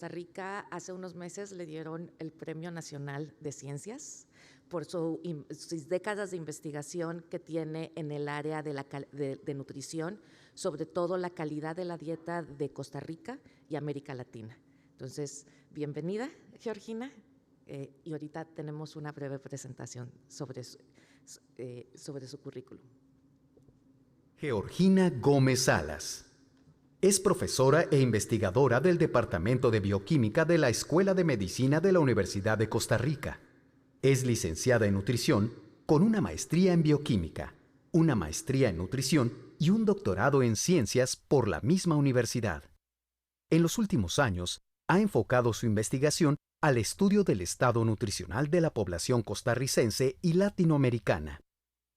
Costa Rica hace unos meses le dieron el Premio Nacional de Ciencias por sus décadas de investigación que tiene en el área de nutrición, sobre todo la calidad de la dieta de Costa Rica y América Latina. Entonces, bienvenida, Georgina, y ahorita tenemos una breve presentación sobre su currículum. Georgina Gómez Salas. Es profesora e investigadora del Departamento de Bioquímica de la Escuela de Medicina de la Universidad de Costa Rica. Es licenciada en nutrición con una maestría en bioquímica, una maestría en nutrición y un doctorado en ciencias por la misma universidad. En los últimos años, ha enfocado su investigación al estudio del estado nutricional de la población costarricense y latinoamericana.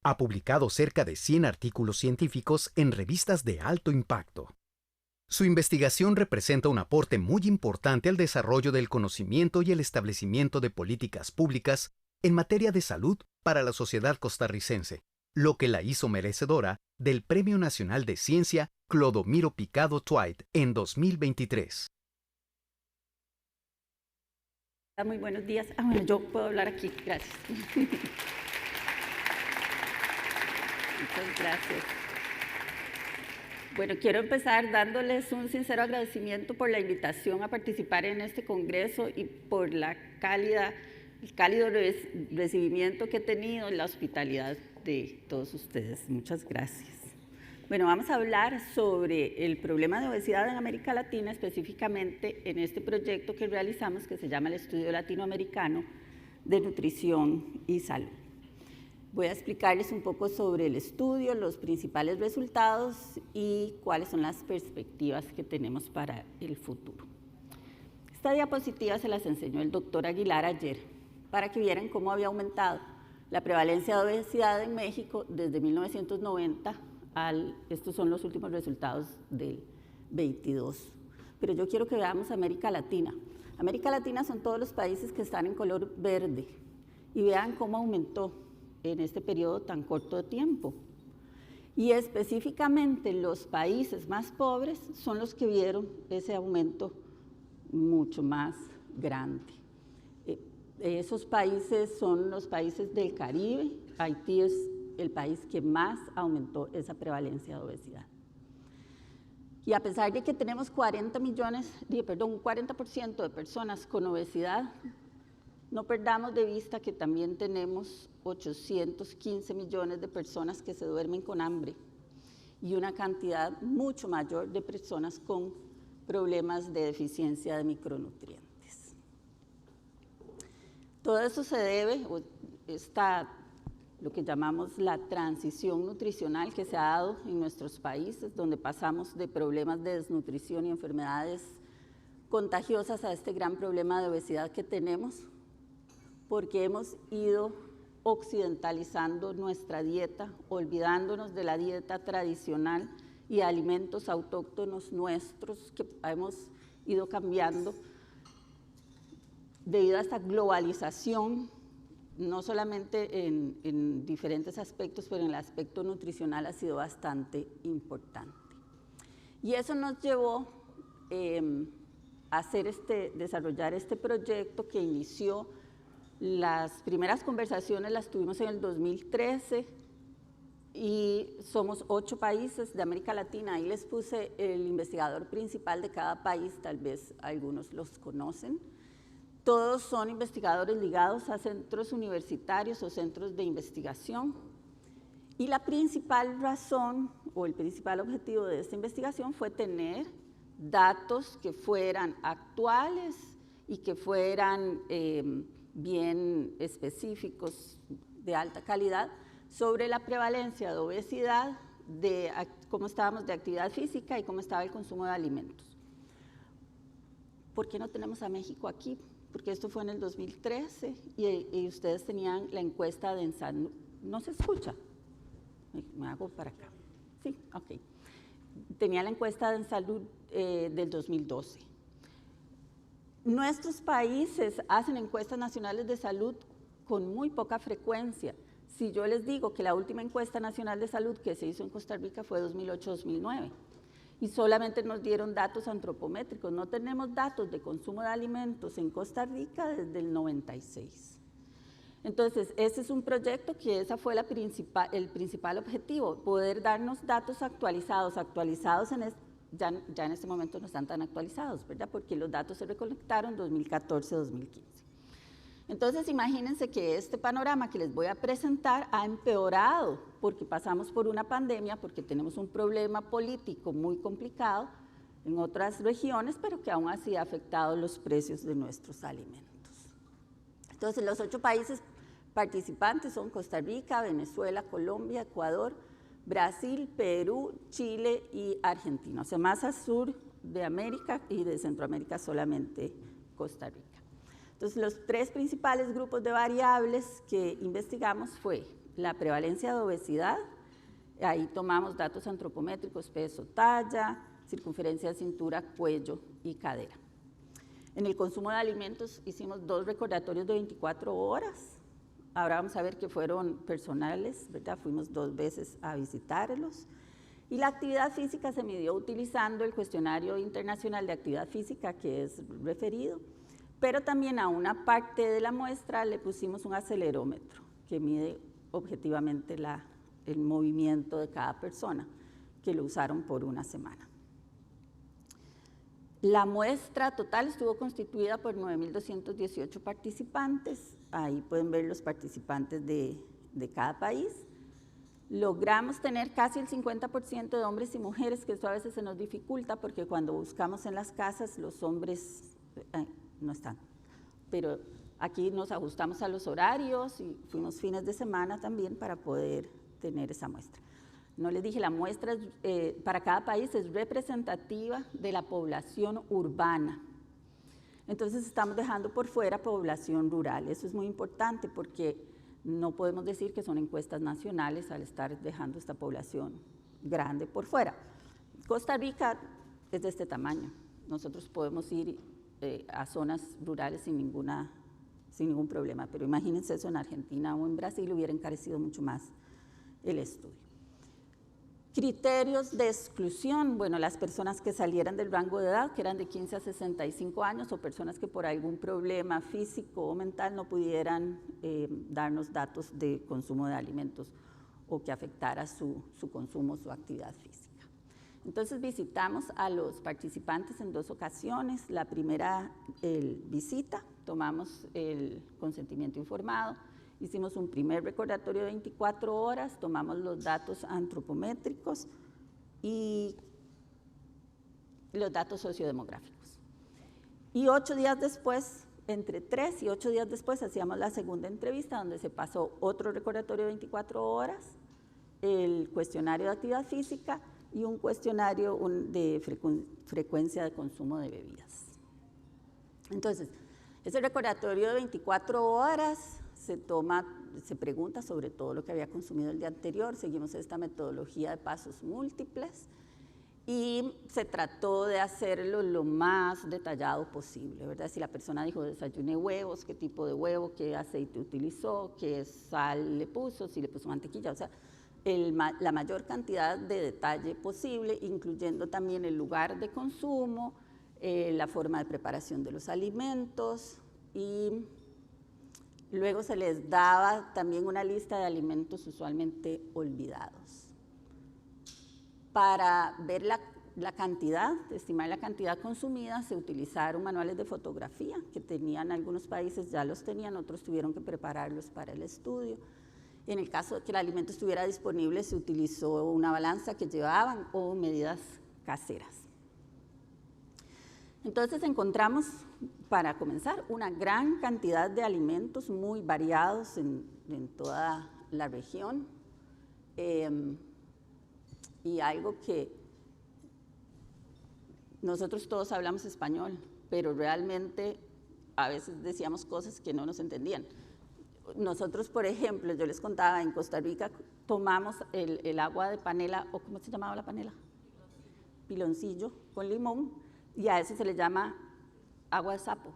Ha publicado cerca de 100 artículos científicos en revistas de alto impacto. Su investigación representa un aporte muy importante al desarrollo del conocimiento y el establecimiento de políticas públicas en materia de salud para la sociedad costarricense, lo que la hizo merecedora del Premio Nacional de Ciencia Clodomiro Picado Twite en 2023. Muy buenos días. Bueno, yo puedo hablar aquí. Gracias. Muchas gracias. Bueno, quiero empezar dándoles un sincero agradecimiento por la invitación a participar en este congreso y por el cálido recibimiento que he tenido y la hospitalidad de todos ustedes. Muchas gracias. Bueno, vamos a hablar sobre el problema de obesidad en América Latina, específicamente en este proyecto que realizamos que se llama el Estudio Latinoamericano de Nutrición y Salud. Voy a explicarles un poco sobre el estudio, los principales resultados y cuáles son las perspectivas que tenemos para el futuro. Esta diapositiva se las enseñó el doctor Aguilar ayer para que vieran cómo había aumentado la prevalencia de obesidad en México desde 1990 estos son los últimos resultados del 22. Pero yo quiero que veamos América Latina. América Latina son todos los países que están en color verde y vean cómo aumentó en este periodo tan corto de tiempo. Y específicamente los países más pobres son los que vieron ese aumento mucho más grande. Esos países son los países del Caribe. Haití es el país que más aumentó esa prevalencia de obesidad. Y a pesar de que tenemos un 40% de personas con obesidad, no perdamos de vista que también tenemos 815 millones de personas que se duermen con hambre y una cantidad mucho mayor de personas con problemas de deficiencia de micronutrientes. Todo eso se debe a lo que llamamos la transición nutricional que se ha dado en nuestros países, donde pasamos de problemas de desnutrición y enfermedades contagiosas a este gran problema de obesidad que tenemos, porque hemos ido occidentalizando nuestra dieta, olvidándonos de la dieta tradicional y alimentos autóctonos nuestros que hemos ido cambiando debido a esta globalización, no solamente en diferentes aspectos, pero en el aspecto nutricional ha sido bastante importante. Y eso nos llevó a desarrollar este proyecto que inició. Las primeras conversaciones las tuvimos en el 2013 y somos 8 países de América Latina. Ahí les puse el investigador principal de cada país, tal vez algunos los conocen. Todos son investigadores ligados a centros universitarios o centros de investigación. Y la principal razón o el principal objetivo de esta investigación fue tener datos que fueran actuales y que fueran bien específicos, de alta calidad, sobre la prevalencia de obesidad, de cómo estábamos de actividad física y cómo estaba el consumo de alimentos. ¿Por qué no tenemos a México aquí? Porque esto fue en el 2013 y ustedes tenían la encuesta de salud. ¿No se escucha? Me hago para acá. Sí, ok. Tenía la encuesta de salud del 2012. Nuestros países hacen encuestas nacionales de salud con muy poca frecuencia. Si yo les digo que la última encuesta nacional de salud que se hizo en Costa Rica fue 2008-2009, y solamente nos dieron datos antropométricos. No tenemos datos de consumo de alimentos en Costa Rica desde el 96. Entonces, ese es un proyecto que esa fue el principal objetivo, poder darnos datos actualizados ya en este momento no están tan actualizados, ¿verdad? Porque los datos se recolectaron 2014-2015. Entonces, imagínense que este panorama que les voy a presentar ha empeorado porque pasamos por una pandemia, porque tenemos un problema político muy complicado en otras regiones, pero que aún así ha afectado los precios de nuestros alimentos. Entonces, los 8 países participantes son Costa Rica, Venezuela, Colombia, Ecuador, Brasil, Perú, Chile y Argentina. O sea, más al sur de América y de Centroamérica solamente Costa Rica. Entonces, los 3 principales grupos de variables que investigamos fue la prevalencia de obesidad, ahí tomamos datos antropométricos, peso, talla, circunferencia de cintura, cuello y cadera. En el consumo de alimentos hicimos 2 recordatorios de 24 horas, ahora vamos a ver que fueron personales, ¿verdad? Fuimos 2 veces a visitarlos. Y la actividad física se midió utilizando el cuestionario internacional de actividad física, que es referido, pero también a una parte de la muestra le pusimos un acelerómetro que mide objetivamente el movimiento de cada persona, que lo usaron por una semana. La muestra total estuvo constituida por 9.218 participantes, ahí pueden ver los participantes de cada país. Logramos tener casi el 50% de hombres y mujeres, que eso a veces se nos dificulta porque cuando buscamos en las casas los hombres no están, pero aquí nos ajustamos a los horarios y fuimos fines de semana también para poder tener esa muestra. No les dije, la muestra para cada país es representativa de la población urbana. Entonces estamos dejando por fuera población rural. Eso es muy importante porque no podemos decir que son encuestas nacionales al estar dejando esta población grande por fuera. Costa Rica es de este tamaño. Nosotros podemos ir a zonas rurales sin ningún problema, pero imagínense eso en Argentina o en Brasil, hubiera encarecido mucho más el estudio. Criterios de exclusión, bueno, las personas que salieran del rango de edad, que eran de 15 a 65 años, o personas que por algún problema físico o mental no pudieran darnos datos de consumo de alimentos o que afectara su consumo, su actividad física. Entonces visitamos a los participantes en 2 ocasiones. La primera visita, tomamos el consentimiento informado, hicimos un primer recordatorio de 24 horas, tomamos los datos antropométricos y los datos sociodemográficos. Y 8 días después, entre 3 y 8 días después, hacíamos la segunda entrevista donde se pasó otro recordatorio de 24 horas, el cuestionario de actividad física y un cuestionario de frecuencia de consumo de bebidas. Entonces, ese recordatorio de 24 horas se pregunta sobre todo lo que había consumido el día anterior, seguimos esta metodología de pasos múltiples y se trató de hacerlo lo más detallado posible, ¿verdad? Si la persona dijo desayuné huevos, qué tipo de huevo, qué aceite utilizó, qué sal le puso, si le puso mantequilla, o sea, la mayor cantidad de detalle posible, incluyendo también el lugar de consumo, la forma de preparación de los alimentos y luego se les daba también una lista de alimentos usualmente olvidados. Para ver la cantidad, estimar la cantidad consumida, se utilizaron manuales de fotografía que tenían algunos países, ya los tenían, otros tuvieron que prepararlos para el estudio. En el caso de que el alimento estuviera disponible, se utilizó una balanza que llevaban o medidas caseras. Entonces encontramos, para comenzar, una gran cantidad de alimentos muy variados en toda la región y algo que nosotros todos hablamos español, pero realmente a veces decíamos cosas que no nos entendían. Nosotros, por ejemplo, yo les contaba, en Costa Rica tomamos el agua de panela, o ¿cómo se llamaba la panela? Piloncillo con limón, y a eso se le llama agua de sapo.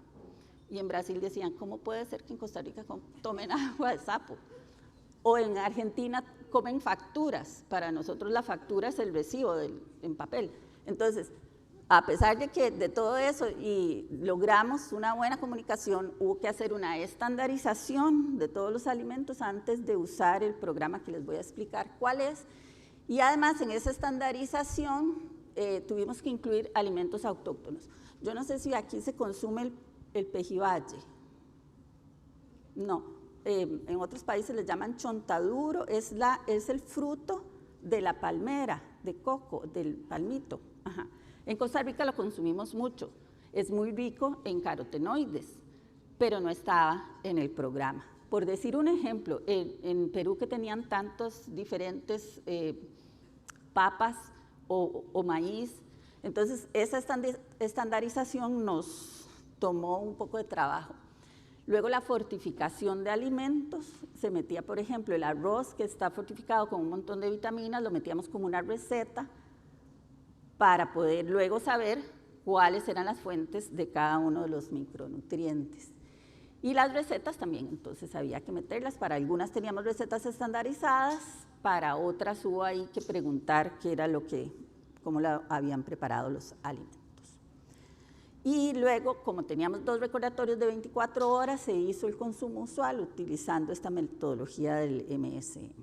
Y en Brasil decían, ¿cómo puede ser que en Costa Rica tomen agua de sapo? O en Argentina comen facturas. Para nosotros la factura es el recibo en papel. Entonces, a pesar de que de todo eso y logramos una buena comunicación, hubo que hacer una estandarización de todos los alimentos antes de usar el programa que les voy a explicar cuál es. Y además, en esa estandarización tuvimos que incluir alimentos autóctonos. Yo no sé si aquí se consume el pejibaye. No, en otros países les llaman chontaduro, es el fruto de la palmera, de coco, del palmito. Ajá. En Costa Rica lo consumimos mucho, es muy rico en carotenoides, pero no estaba en el programa. Por decir un ejemplo, en Perú que tenían tantos diferentes papas o maíz, entonces esa estandarización nos tomó un poco de trabajo. Luego la fortificación de alimentos, se metía por ejemplo el arroz que está fortificado con un montón de vitaminas, lo metíamos como una receta para poder luego saber cuáles eran las fuentes de cada uno de los micronutrientes. Y las recetas también, entonces había que meterlas, para algunas teníamos recetas estandarizadas, para otras hubo ahí que preguntar qué era cómo habían preparado los alimentos. Y luego, como teníamos 2 recordatorios de 24 horas, se hizo el consumo usual utilizando esta metodología del MSM.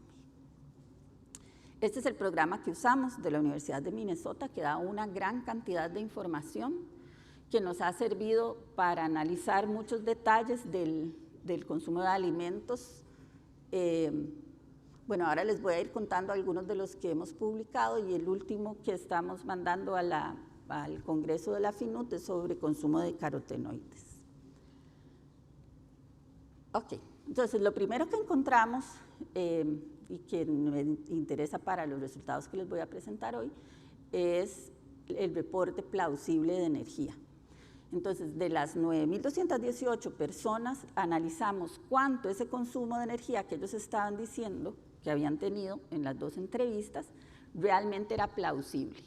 Este es el programa que usamos de la Universidad de Minnesota, que da una gran cantidad de información que nos ha servido para analizar muchos detalles del consumo de alimentos. Bueno, ahora les voy a ir contando algunos de los que hemos publicado y el último que estamos mandando al Congreso de la FINUT es sobre consumo de carotenoides. Ok, entonces lo primero que encontramos y que me interesa para los resultados que les voy a presentar hoy es el reporte plausible de energía. Entonces, de las 9.218 personas, analizamos cuánto ese consumo de energía que ellos estaban diciendo que habían tenido en las 2 entrevistas realmente era plausible.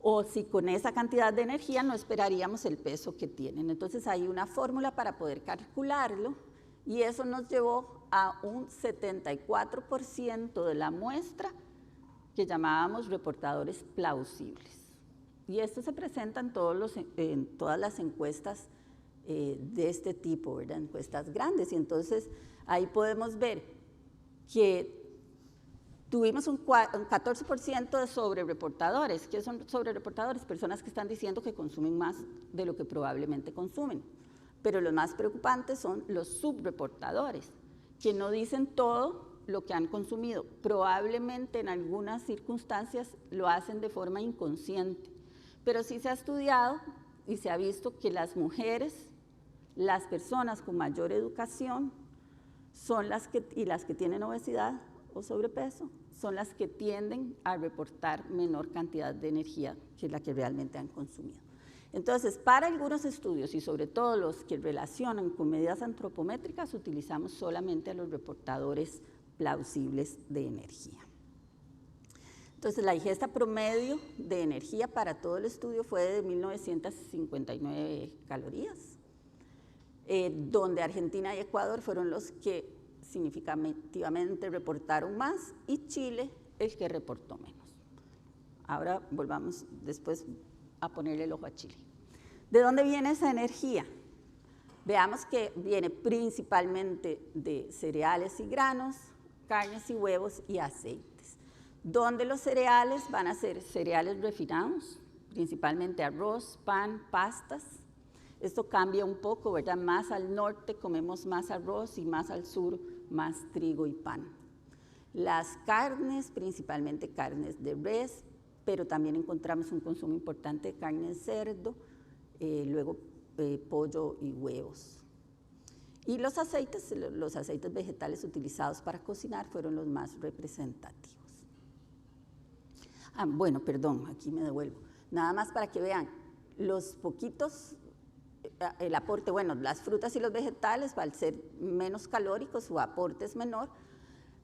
O si con esa cantidad de energía no esperaríamos el peso que tienen. Entonces, hay una fórmula para poder calcularlo y eso nos llevó a un 74% de la muestra que llamábamos reportadores plausibles. Y esto se presenta en todas las encuestas de este tipo, ¿verdad? Encuestas grandes. Y entonces ahí podemos ver que tuvimos un 14% de sobrereportadores. ¿Qué son sobrereportadores? Personas que están diciendo que consumen más de lo que probablemente consumen. Pero los más preocupantes son los subreportadores, que no dicen todo lo que han consumido. Probablemente en algunas circunstancias lo hacen de forma inconsciente. Pero sí se ha estudiado y se ha visto que las mujeres, las personas con mayor educación, son las que tienen obesidad o sobrepeso, son las que tienden a reportar menor cantidad de energía que la que realmente han consumido. Entonces, para algunos estudios y sobre todo los que relacionan con medidas antropométricas, utilizamos solamente a los reportadores plausibles de energía. Entonces, la ingesta promedio de energía para todo el estudio fue de 1.959 calorías, donde Argentina y Ecuador fueron los que significativamente reportaron más y Chile el que reportó menos. Ahora volvamos después a ponerle el ojo a Chile. ¿De dónde viene esa energía? Veamos que viene principalmente de cereales y granos, carnes y huevos y aceites. Donde los cereales van a ser cereales refinados, principalmente arroz, pan, pastas. Esto cambia un poco, ¿verdad? Más al norte comemos más arroz y más al sur más trigo y pan. Las carnes, principalmente carnes de res, pero también encontramos un consumo importante de carne de cerdo, luego pollo y huevos. Y los aceites vegetales utilizados para cocinar fueron los más representativos. Bueno, perdón, aquí me devuelvo. Nada más para que vean los poquitos, el aporte, bueno, las frutas y los vegetales, al ser menos calóricos, su aporte es menor,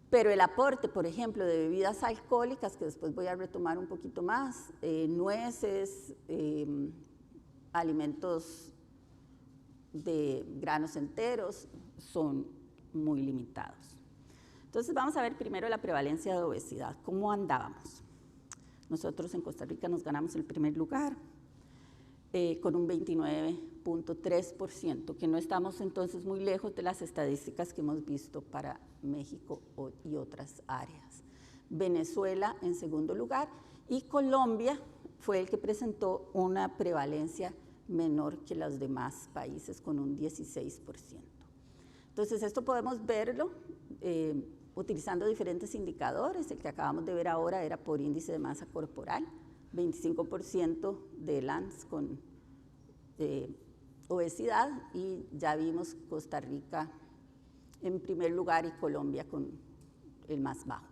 pero el aporte, por ejemplo, de bebidas alcohólicas, que después voy a retomar un poquito más, nueces, alimentos de granos enteros, son muy limitados. Entonces vamos a ver primero la prevalencia de obesidad, ¿cómo andábamos? Nosotros en Costa Rica nos ganamos el primer lugar con un 29.3%, que no estamos entonces muy lejos de las estadísticas que hemos visto para México y otras áreas. Venezuela en segundo lugar y Colombia fue el que presentó una prevalencia menor que los demás países con un 16%. Entonces esto podemos verlo utilizando diferentes indicadores. El que acabamos de ver ahora era por índice de masa corporal, 25% de LANS con obesidad, y ya vimos Costa Rica en primer lugar y Colombia con el más bajo.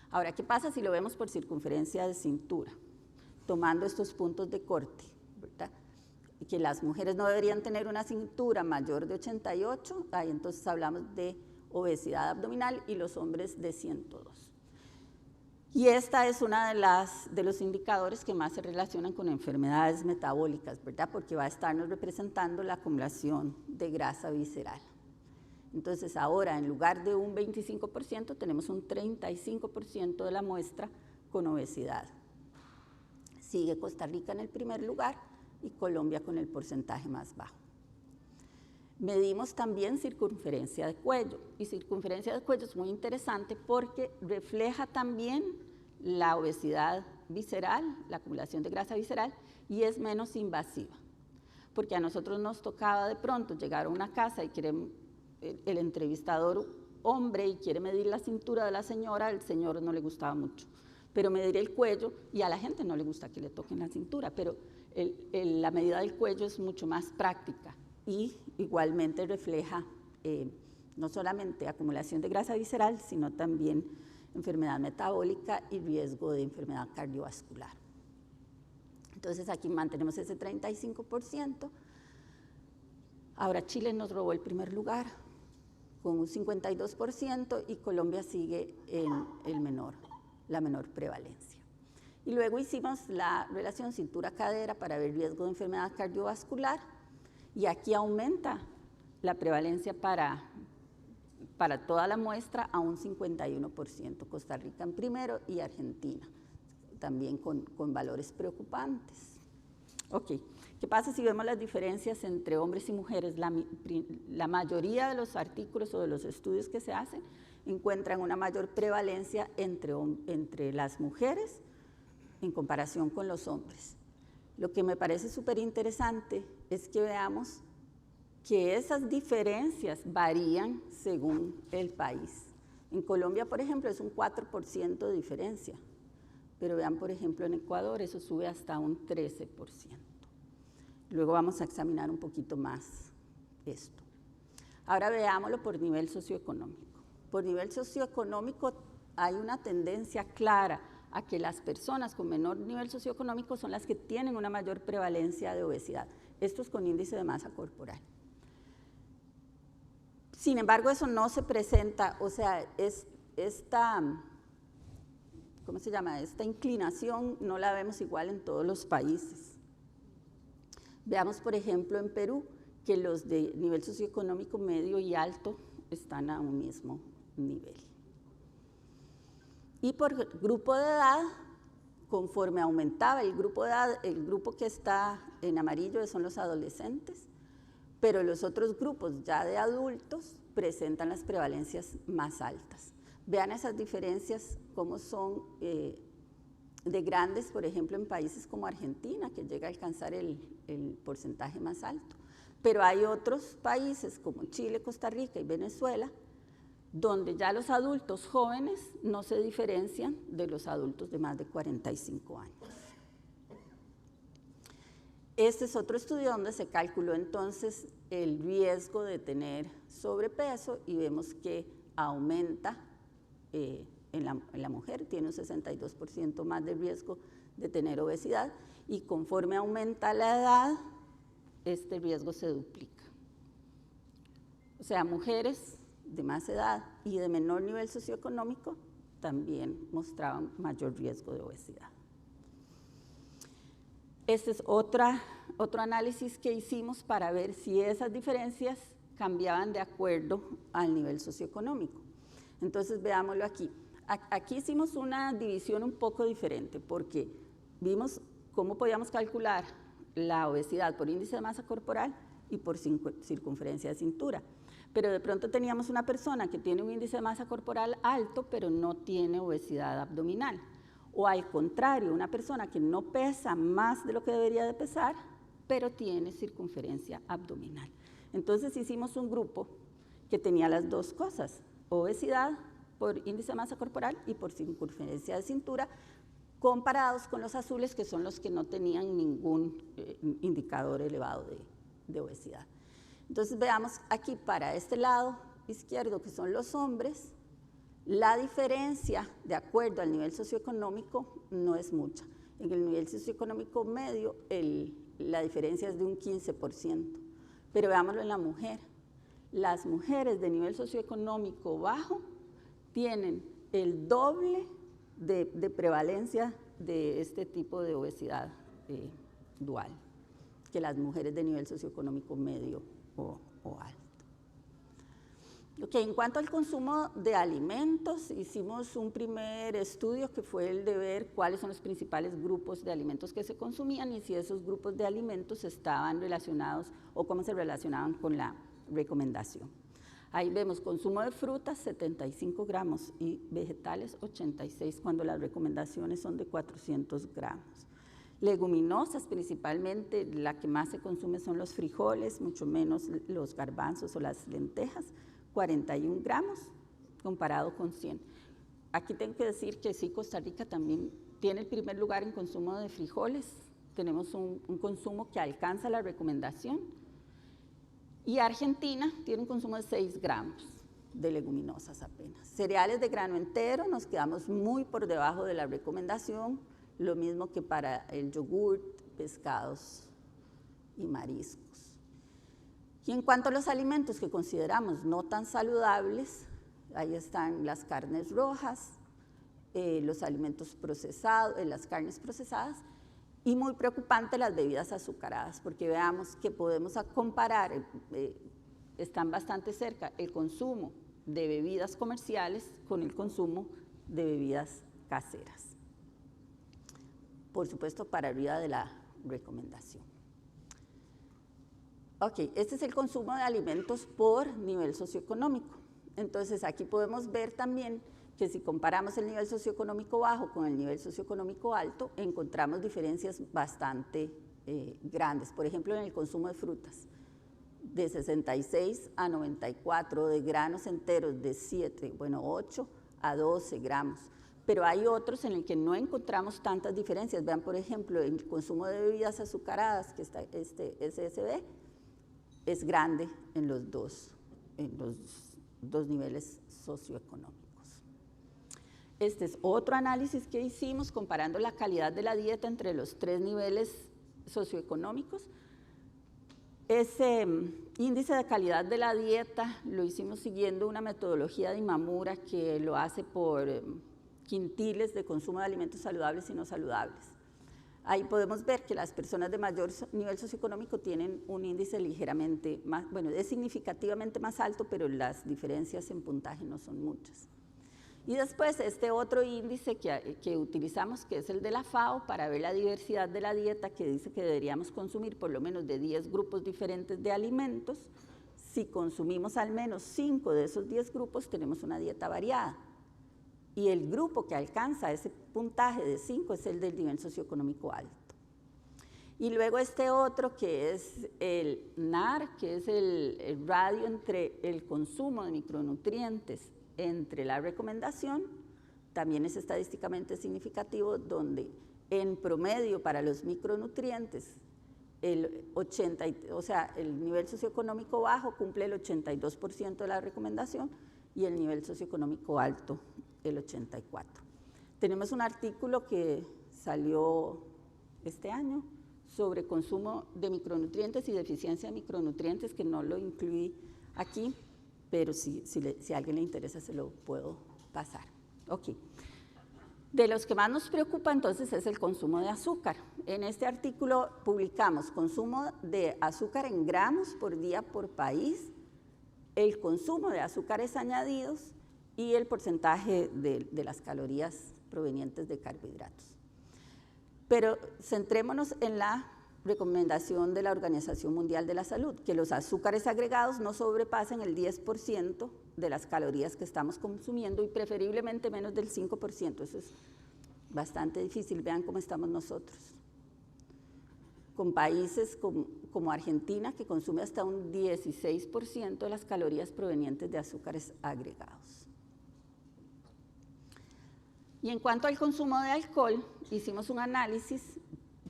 Ahora, ¿qué pasa si lo vemos por circunferencia de cintura? Tomando estos puntos de corte, ¿verdad? Que las mujeres no deberían tener una cintura mayor de 88, ahí entonces hablamos de obesidad abdominal, y los hombres de 102. Y esta es una de los indicadores que más se relacionan con enfermedades metabólicas, ¿verdad? Porque va a estarnos representando la acumulación de grasa visceral. Entonces ahora, en lugar de un 25%, tenemos un 35% de la muestra con obesidad. Sigue Costa Rica en el primer lugar y Colombia con el porcentaje más bajo. Medimos también circunferencia de cuello, y circunferencia de cuello es muy interesante porque refleja también la obesidad visceral, la acumulación de grasa visceral, y es menos invasiva. Porque a nosotros nos tocaba de pronto llegar a una casa y el entrevistador hombre y quiere medir la cintura de la señora, al señor no le gustaba mucho, pero medir el cuello, y a la gente no le gusta que le toquen la cintura, pero la medida del cuello es mucho más práctica y igualmente refleja no solamente acumulación de grasa visceral, sino también enfermedad metabólica y riesgo de enfermedad cardiovascular. Entonces aquí mantenemos ese 35%. Ahora Chile nos robó el primer lugar con un 52% y Colombia sigue en la menor prevalencia. Y luego hicimos la relación cintura-cadera para ver riesgo de enfermedad cardiovascular, y aquí aumenta la prevalencia para toda la muestra a un 51%, Costa Rica en primero y Argentina, también con valores preocupantes. Ok, ¿qué pasa si vemos las diferencias entre hombres y mujeres? La mayoría de los artículos o de los estudios que se hacen encuentran una mayor prevalencia entre las mujeres en comparación con los hombres. Lo que me parece súper interesante es que veamos que esas diferencias varían según el país. En Colombia, por ejemplo, es un 4% de diferencia, pero vean, por ejemplo, en Ecuador eso sube hasta un 13%. Luego vamos a examinar un poquito más esto. Ahora veámoslo por nivel socioeconómico. Por nivel socioeconómico hay una tendencia clara a que las personas con menor nivel socioeconómico son las que tienen una mayor prevalencia de obesidad. Esto es con índice de masa corporal. Sin embargo, eso no se presenta, o sea, esta inclinación no la vemos igual en todos los países. Veamos, por ejemplo, en Perú, que los de nivel socioeconómico medio y alto están a un mismo nivel. Y por grupo de edad, conforme aumentaba el grupo de edad, el grupo que está en amarillo son los adolescentes, pero los otros grupos ya de adultos presentan las prevalencias más altas. Vean esas diferencias, cómo son de grandes, por ejemplo, en países como Argentina, que llega a alcanzar el porcentaje más alto. Pero hay otros países como Chile, Costa Rica y Venezuela, donde ya los adultos jóvenes no se diferencian de los adultos de más de 45 años. Este es otro estudio donde se calculó entonces el riesgo de tener sobrepeso y vemos que aumenta en la mujer, tiene un 62% más de riesgo de tener obesidad, y conforme aumenta la edad, este riesgo se duplica. O sea, mujeres de más edad y de menor nivel socioeconómico también mostraban mayor riesgo de obesidad. Este es otro análisis que hicimos para ver si esas diferencias cambiaban de acuerdo al nivel socioeconómico. Entonces, veámoslo aquí. Aquí hicimos una división un poco diferente porque vimos cómo podíamos calcular la obesidad por índice de masa corporal y por circunferencia de cintura. Pero de pronto teníamos una persona que tiene un índice de masa corporal alto, pero no tiene obesidad abdominal. O al contrario, una persona que no pesa más de lo que debería de pesar, pero tiene circunferencia abdominal. Entonces hicimos un grupo que tenía las dos cosas, obesidad por índice de masa corporal y por circunferencia de cintura, comparados con los azules, que son los que no tenían ningún indicador elevado de obesidad. Entonces veamos aquí para este lado izquierdo, que son los hombres, la diferencia de acuerdo al nivel socioeconómico no es mucha. En el nivel socioeconómico medio la diferencia es de un 15%, pero veámoslo en la mujer. Las mujeres de nivel socioeconómico bajo tienen el doble de prevalencia de este tipo de obesidad dual que las mujeres de nivel socioeconómico medio o alto. Okay, en cuanto al consumo de alimentos, hicimos un primer estudio que fue el de ver cuáles son los principales grupos de alimentos que se consumían y si esos grupos de alimentos estaban relacionados o cómo se relacionaban con la recomendación. Ahí vemos consumo de frutas 75 gramos y vegetales 86, cuando las recomendaciones son de 400 gramos. Leguminosas, principalmente la que más se consume son los frijoles, mucho menos los garbanzos o las lentejas, 41 gramos comparado con 100. Aquí tengo que decir que sí, Costa Rica también tiene el primer lugar en consumo de frijoles. Tenemos un consumo que alcanza la recomendación. Y Argentina tiene un consumo de 6 gramos de leguminosas apenas. Cereales de grano entero nos quedamos muy por debajo de la recomendación, lo mismo que para el yogurt, pescados y mariscos. Y en cuanto a los alimentos que consideramos no tan saludables, ahí están las carnes rojas, los alimentos procesados, las carnes procesadas, y muy preocupante las bebidas azucaradas, porque veamos que podemos comparar, están bastante cerca el consumo de bebidas comerciales con el consumo de bebidas caseras. Por supuesto, para arriba de la recomendación. Ok, este es el consumo de alimentos por nivel socioeconómico. Entonces, aquí podemos ver también que si comparamos el nivel socioeconómico bajo con el nivel socioeconómico alto, encontramos diferencias bastante grandes. Por ejemplo, en el consumo de frutas, de 66 a 94, de granos enteros de 8 a 12 gramos. Pero hay otros en el que no encontramos tantas diferencias. Vean, por ejemplo, el consumo de bebidas azucaradas, que está este SSB, es grande en los dos niveles socioeconómicos. Este es otro análisis que hicimos comparando la calidad de la dieta entre los 3 niveles socioeconómicos. Ese índice de calidad de la dieta lo hicimos siguiendo una metodología de Imamura que lo hace por quintiles de consumo de alimentos saludables y no saludables. Ahí podemos ver que las personas de mayor nivel socioeconómico tienen un índice ligeramente más, bueno, es significativamente más alto, pero las diferencias en puntaje no son muchas. Y después este otro índice que utilizamos, que es el de la FAO, para ver la diversidad de la dieta, que dice que deberíamos consumir por lo menos de 10 grupos diferentes de alimentos. Si consumimos al menos 5 de esos 10 grupos, tenemos una dieta variada. Y el grupo que alcanza ese puntaje de 5 es el del nivel socioeconómico alto. Y luego este otro que es el NAR, que es el radio entre el consumo de micronutrientes entre la recomendación, también es estadísticamente significativo, donde en promedio para los micronutrientes, el nivel socioeconómico bajo cumple el 82% de la recomendación y el nivel socioeconómico alto el 84%. Tenemos un artículo que salió este año sobre consumo de micronutrientes y deficiencia de micronutrientes, que no lo incluí aquí, pero si a alguien le interesa se lo puedo pasar. Ok. De los que más nos preocupa entonces es el consumo de azúcar. En este artículo publicamos consumo de azúcar en gramos por día por país, el consumo de azúcares añadidos y el porcentaje de las calorías provenientes de carbohidratos. Pero centrémonos en la recomendación de la Organización Mundial de la Salud, que los azúcares agregados no sobrepasen el 10% de las calorías que estamos consumiendo y preferiblemente menos del 5%. Eso es bastante difícil. Vean cómo estamos nosotros, con países como Argentina, que consume hasta un 16% de las calorías provenientes de azúcares agregados. Y en cuanto al consumo de alcohol, hicimos un análisis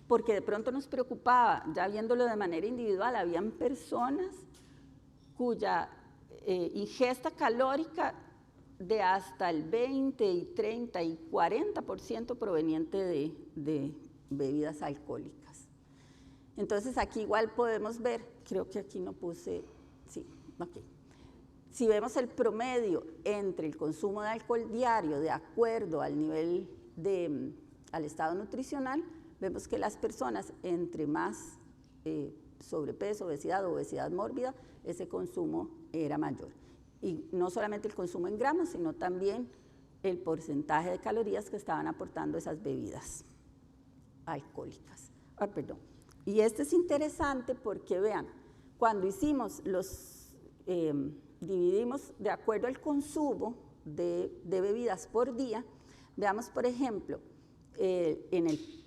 porque de pronto nos preocupaba, ya viéndolo de manera individual, habían personas cuya ingesta calórica de hasta el 20 y 30 y 40% proveniente de bebidas alcohólicas. Entonces aquí igual podemos ver, creo que aquí no puse, sí, ok. Si vemos el promedio entre el consumo de alcohol diario de acuerdo al nivel al estado nutricional, vemos que las personas entre más sobrepeso, obesidad o obesidad mórbida, ese consumo era mayor. Y no solamente el consumo en gramos, sino también el porcentaje de calorías que estaban aportando esas bebidas alcohólicas. Y este es interesante porque vean, cuando hicimos dividimos de acuerdo al consumo de bebidas por día, veamos por ejemplo,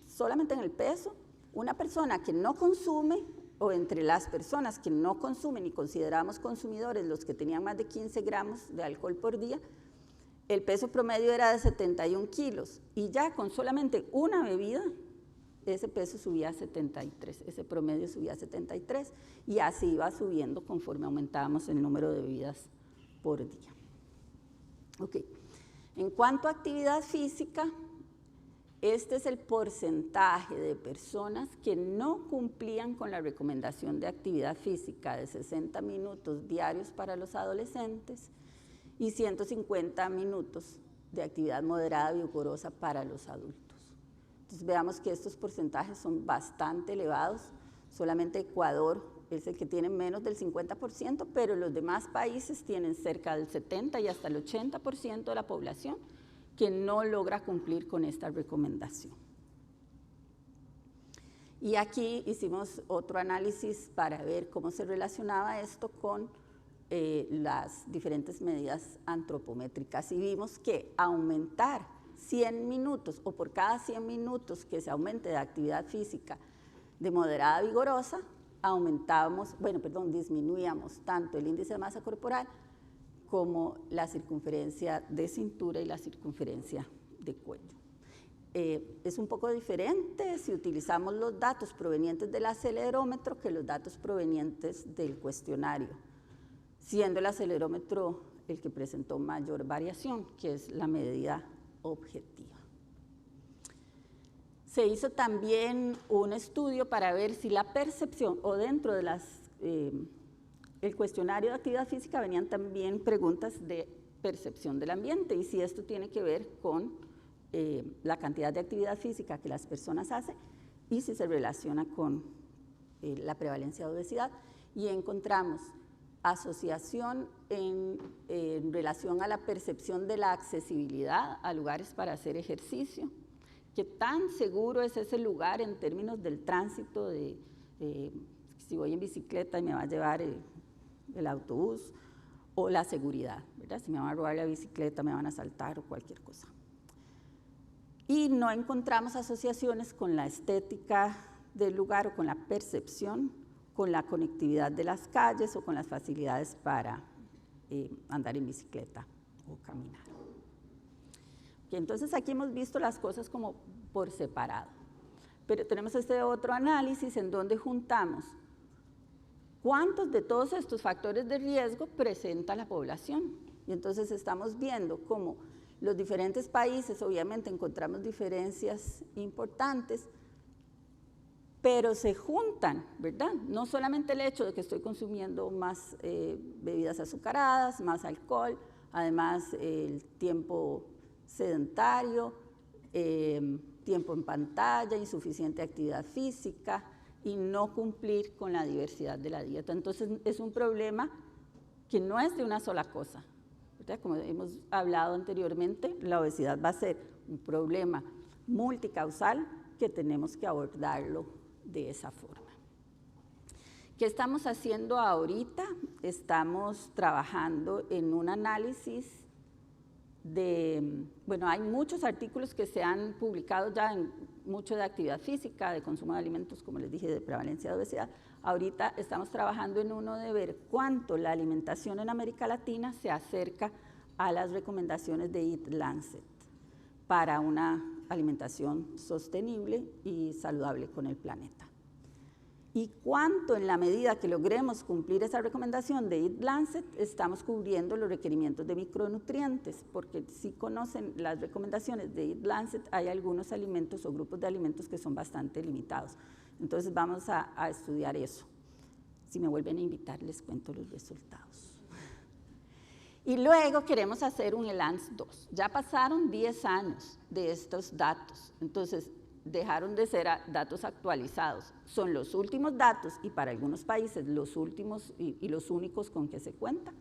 solamente en el peso, una persona que no consume, o entre las personas que no consumen y consideramos consumidores los que tenían más de 15 gramos de alcohol por día, el peso promedio era de 71 kilos y ya con solamente una bebida, ese peso subía a 73, ese promedio subía a 73 y así iba subiendo conforme aumentábamos el número de bebidas por día. Ok, en cuanto a actividad física, este es el porcentaje de personas que no cumplían con la recomendación de actividad física de 60 minutos diarios para los adolescentes y 150 minutos de actividad moderada vigorosa para los adultos. Entonces veamos que estos porcentajes son bastante elevados, solamente Ecuador es el que tiene menos del 50%, pero los demás países tienen cerca del 70 y hasta el 80% de la población que no logra cumplir con esta recomendación. Y aquí hicimos otro análisis para ver cómo se relacionaba esto con las diferentes medidas antropométricas y vimos que aumentar 100 minutos o por cada 100 minutos que se aumente de actividad física de moderada a vigorosa, disminuíamos tanto el índice de masa corporal como la circunferencia de cintura y la circunferencia de cuello. Es un poco diferente si utilizamos los datos provenientes del acelerómetro que los datos provenientes del cuestionario, siendo el acelerómetro el que presentó mayor variación, que es la medida objetiva. Se hizo también un estudio para ver si la percepción o dentro de el cuestionario de actividad física venían también preguntas de percepción del ambiente y si esto tiene que ver con la cantidad de actividad física que las personas hacen y si se relaciona con la prevalencia de obesidad. Y encontramos asociación en relación a la percepción de la accesibilidad a lugares para hacer ejercicio, qué tan seguro es ese lugar en términos del tránsito, si voy en bicicleta y me va a llevar el autobús, o la seguridad, ¿verdad? Si me van a robar la bicicleta, me van a asaltar o cualquier cosa. Y no encontramos asociaciones con la estética del lugar o con la percepción, con la conectividad de las calles o con las facilidades para andar en bicicleta o caminar. Entonces aquí hemos visto las cosas como por separado, pero tenemos este otro análisis en donde juntamos cuántos de todos estos factores de riesgo presenta la población. Y entonces estamos viendo cómo los diferentes países, obviamente encontramos diferencias importantes, pero se juntan, ¿verdad? No solamente el hecho de que estoy consumiendo más bebidas azucaradas, más alcohol, además el tiempo sedentario, tiempo en pantalla, insuficiente actividad física y no cumplir con la diversidad de la dieta. Entonces es un problema que no es de una sola cosa, ¿verdad? Como hemos hablado anteriormente, la obesidad va a ser un problema multicausal que tenemos que abordarlo de esa forma. ¿Qué estamos haciendo ahorita? Estamos trabajando en un análisis bueno, hay muchos artículos que se han publicado ya en mucho de actividad física, de consumo de alimentos, como les dije, de prevalencia de obesidad. Ahorita estamos trabajando en uno de ver cuánto la alimentación en América Latina se acerca a las recomendaciones de Eat Lancet para una alimentación sostenible y saludable con el planeta. Y cuánto en la medida que logremos cumplir esa recomendación de Eat Lancet estamos cubriendo los requerimientos de micronutrientes, porque si conocen las recomendaciones de Eat Lancet hay algunos alimentos o grupos de alimentos que son bastante limitados. Entonces vamos a estudiar eso. Si me vuelven a invitar les cuento los resultados. Y luego queremos hacer un ELANS 2. Ya pasaron 10 años de estos datos, entonces dejaron de ser datos actualizados. Son los últimos datos y para algunos países los últimos y los únicos con que se cuenta.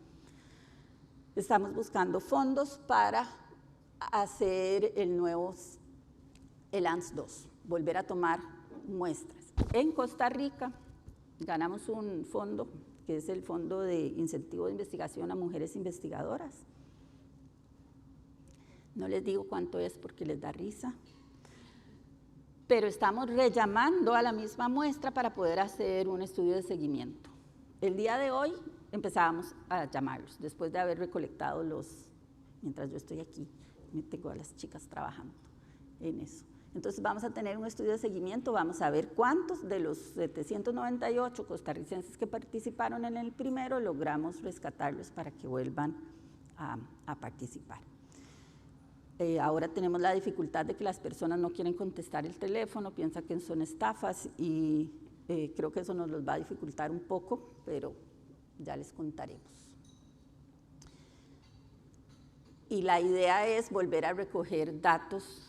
Estamos buscando fondos para hacer el nuevo ELANS 2, volver a tomar muestras. En Costa Rica ganamos un fondo que es el Fondo de Incentivo de Investigación a Mujeres Investigadoras. No les digo cuánto es porque les da risa, pero estamos rellamando a la misma muestra para poder hacer un estudio de seguimiento. El día de hoy empezábamos a llamarlos, después de haber recolectado mientras yo estoy aquí, tengo a las chicas trabajando en eso. Entonces vamos a tener un estudio de seguimiento, vamos a ver cuántos de los 798 costarricenses que participaron en el primero logramos rescatarlos para que vuelvan a participar. Ahora tenemos la dificultad de que las personas no quieren contestar el teléfono, piensan que son estafas y creo que eso nos los va a dificultar un poco, pero ya les contaremos. Y la idea es volver a recoger datos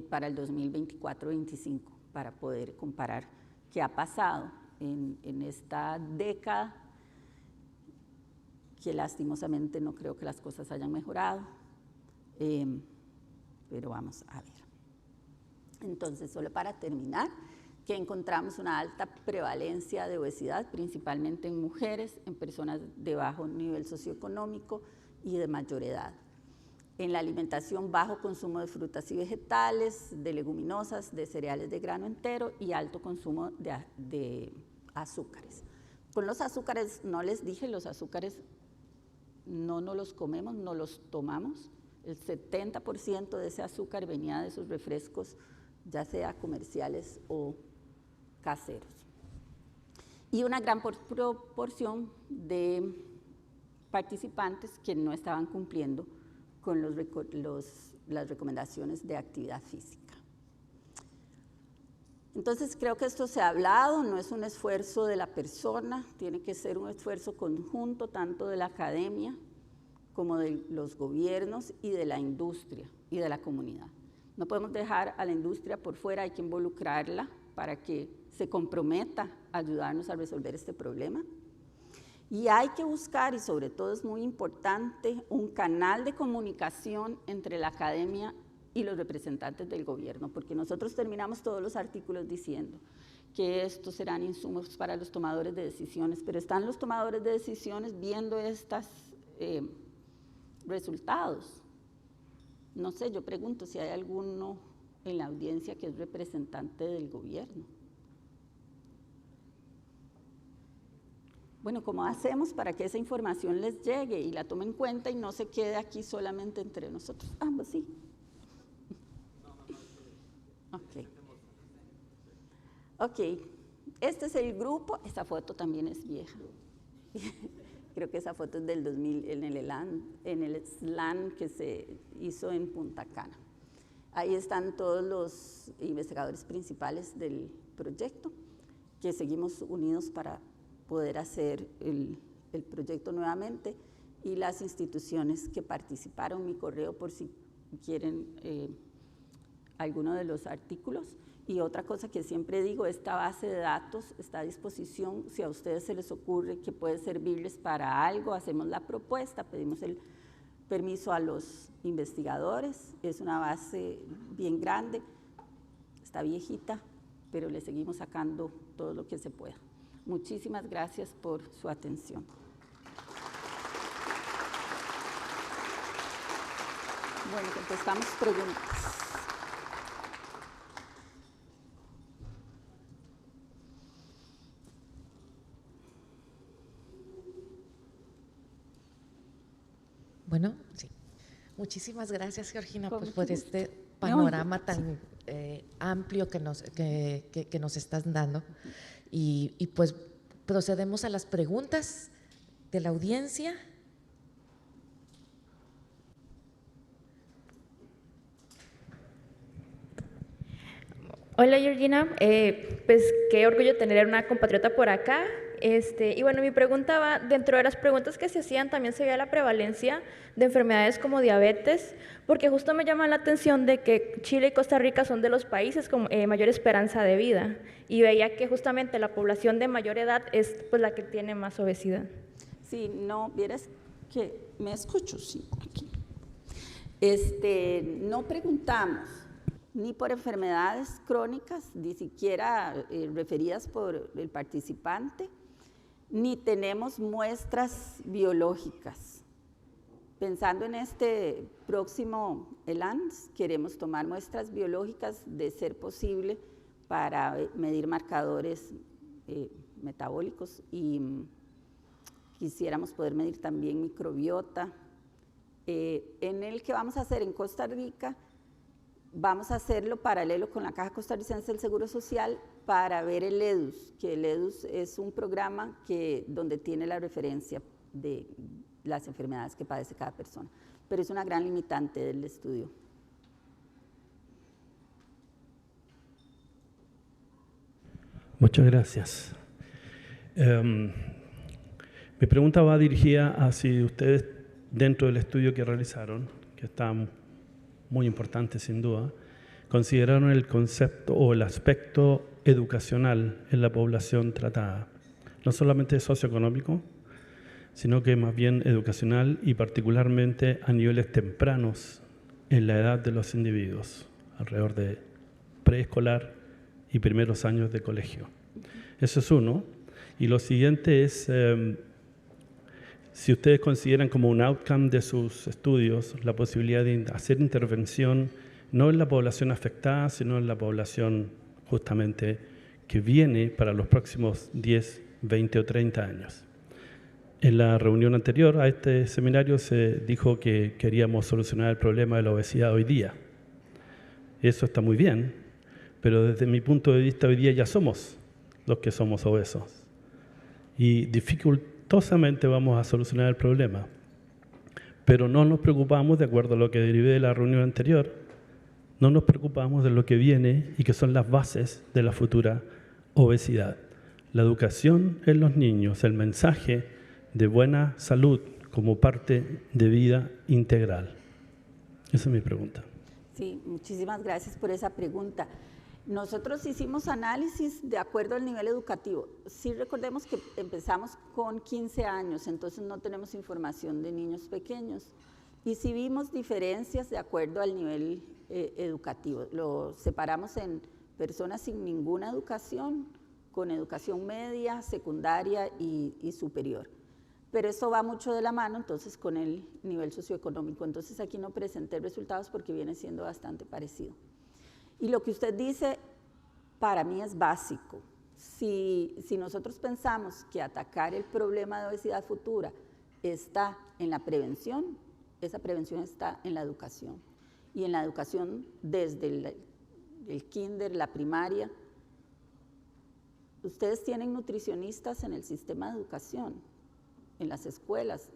para el 2024-25 para poder comparar qué ha pasado en esta década, que lastimosamente no creo que las cosas hayan mejorado. Pero vamos a ver. Entonces, solo para terminar, que encontramos una alta prevalencia de obesidad, principalmente en mujeres, en personas de bajo nivel socioeconómico y de mayor edad. En la alimentación, bajo consumo de frutas y vegetales, de leguminosas, de cereales de grano entero y alto consumo de azúcares. Con los azúcares, no les dije, los azúcares no nos los comemos, no los tomamos. El 70% de ese azúcar venía de esos refrescos, ya sea comerciales o caseros. Y una gran proporción de participantes que no estaban cumpliendo con las recomendaciones de actividad física. Entonces creo que esto se ha hablado, no es un esfuerzo de la persona, tiene que ser un esfuerzo conjunto tanto de la academia como de los gobiernos y de la industria y de la comunidad. No podemos dejar a la industria por fuera, hay que involucrarla para que se comprometa a ayudarnos a resolver este problema. Y hay que buscar, y sobre todo es muy importante, un canal de comunicación entre la academia y los representantes del gobierno, porque nosotros terminamos todos los artículos diciendo que estos serán insumos para los tomadores de decisiones, pero están los tomadores de decisiones viendo estos resultados. No sé, yo pregunto si hay alguno en la audiencia que es representante del gobierno. Bueno, ¿cómo hacemos para que esa información les llegue y la tomen en cuenta y no se quede aquí solamente entre nosotros? Pues sí. Ok, este es el grupo, esta foto también es vieja. Creo que esa foto es del 2000 en el SLAN que se hizo en Punta Cana. Ahí están todos los investigadores principales del proyecto, que seguimos unidos para poder hacer el proyecto nuevamente, y las instituciones que participaron. Mi correo por si quieren alguno de los artículos. Y otra cosa que siempre digo, esta base de datos está a disposición, si a ustedes se les ocurre que puede servirles para algo, hacemos la propuesta, pedimos permiso a los investigadores, es una base bien grande, está viejita, pero le seguimos sacando todo lo que se pueda. Muchísimas gracias por su atención. Bueno, contestamos preguntas. Bueno, sí. Muchísimas gracias, Georgina, Con pues, mucho por gusto. este panorama tan amplio que nos estás dando. Y pues procedemos a las preguntas de la audiencia. Hola Georgina, pues qué orgullo tener una compatriota por acá. Y bueno, mi pregunta va, dentro de las preguntas que se hacían también se veía la prevalencia de enfermedades como diabetes, porque justo me llama la atención de que Chile y Costa Rica son de los países con mayor esperanza de vida, y veía que justamente la población de mayor edad es pues la que tiene más obesidad. Sí, no, vieras que me escucho, sí, aquí. No preguntamos ni por enfermedades crónicas, ni siquiera referidas por el participante, ni tenemos muestras biológicas. Pensando en este próximo ELANS, queremos tomar muestras biológicas de ser posible para medir marcadores metabólicos y quisiéramos poder medir también microbiota. En el que vamos a hacer en Costa Rica, vamos a hacerlo paralelo con la Caja Costarricense del Seguro Social para ver el EDUS, que el EDUS es un programa donde tiene la referencia de las enfermedades que padece cada persona, pero es una gran limitante del estudio. Muchas gracias. Mi pregunta va dirigida a si ustedes, dentro del estudio que realizaron, que está muy importante sin duda, consideraron el concepto o el aspecto educacional en la población tratada, no solamente socioeconómico, sino que más bien educacional y particularmente a niveles tempranos en la edad de los individuos, alrededor de preescolar y primeros años de colegio. Eso es uno. Y lo siguiente es, si ustedes consideran como un outcome de sus estudios la posibilidad de hacer intervención no en la población afectada, sino en la población justamente que viene para los próximos 10, 20 o 30 años. En la reunión anterior a este seminario se dijo que queríamos solucionar el problema de la obesidad hoy día. Eso está muy bien, pero desde mi punto de vista hoy día ya somos los que somos obesos. Y dificultosamente vamos a solucionar el problema. Pero no nos preocupamos, de acuerdo a lo que derivé de la reunión anterior, no nos preocupamos de lo que viene y que son las bases de la futura obesidad. La educación en los niños, el mensaje de buena salud como parte de vida integral. Esa es mi pregunta. Sí, muchísimas gracias por esa pregunta. Nosotros hicimos análisis de acuerdo al nivel educativo. Sí, recordemos que empezamos con 15 años, entonces no tenemos información de niños pequeños. Y sí vimos diferencias de acuerdo al nivel educativo. Lo separamos en personas sin ninguna educación, con educación media, secundaria y superior. Pero eso va mucho de la mano entonces con el nivel socioeconómico. Entonces aquí no presenté resultados porque viene siendo bastante parecido. Y lo que usted dice, para mí es básico. Si nosotros pensamos que atacar el problema de obesidad futura está en la prevención, esa prevención está en la educación. Y en la educación desde el kinder, la primaria. Ustedes tienen nutricionistas en el sistema de educación, en las escuelas.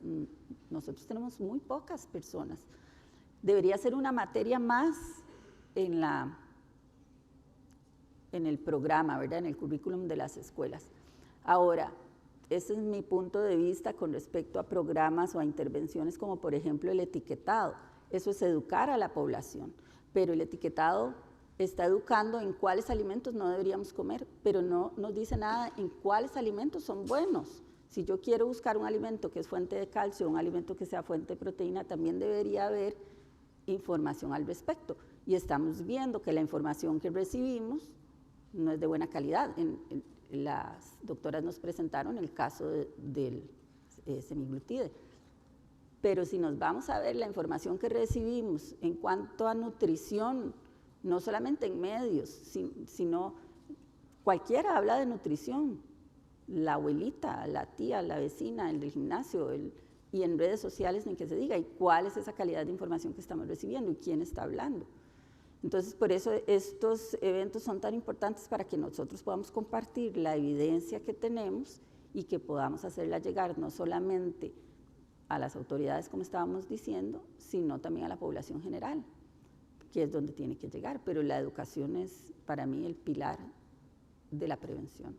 Nosotros tenemos muy pocas personas. Debería ser una materia más en el programa, ¿verdad? En el currículum de las escuelas. Ahora, ese es mi punto de vista con respecto a programas o a intervenciones como por ejemplo el etiquetado. Eso es educar a la población, pero el etiquetado está educando en cuáles alimentos no deberíamos comer, pero no nos dice nada en cuáles alimentos son buenos. Si yo quiero buscar un alimento que es fuente de calcio, un alimento que sea fuente de proteína, también debería haber información al respecto. Y estamos viendo que la información que recibimos no es de buena calidad. Las doctoras nos presentaron el caso del semiglutide. Pero si nos vamos a ver la información que recibimos en cuanto a nutrición, no solamente en medios, sino cualquiera habla de nutrición, la abuelita, la tía, la vecina, el del gimnasio, y en redes sociales ni que se diga, y cuál es esa calidad de información que estamos recibiendo y quién está hablando. Entonces, por eso estos eventos son tan importantes para que nosotros podamos compartir la evidencia que tenemos y que podamos hacerla llegar no solamente a las autoridades, como estábamos diciendo, sino también a la población general, que es donde tiene que llegar. Pero la educación es, para mí, el pilar de la prevención.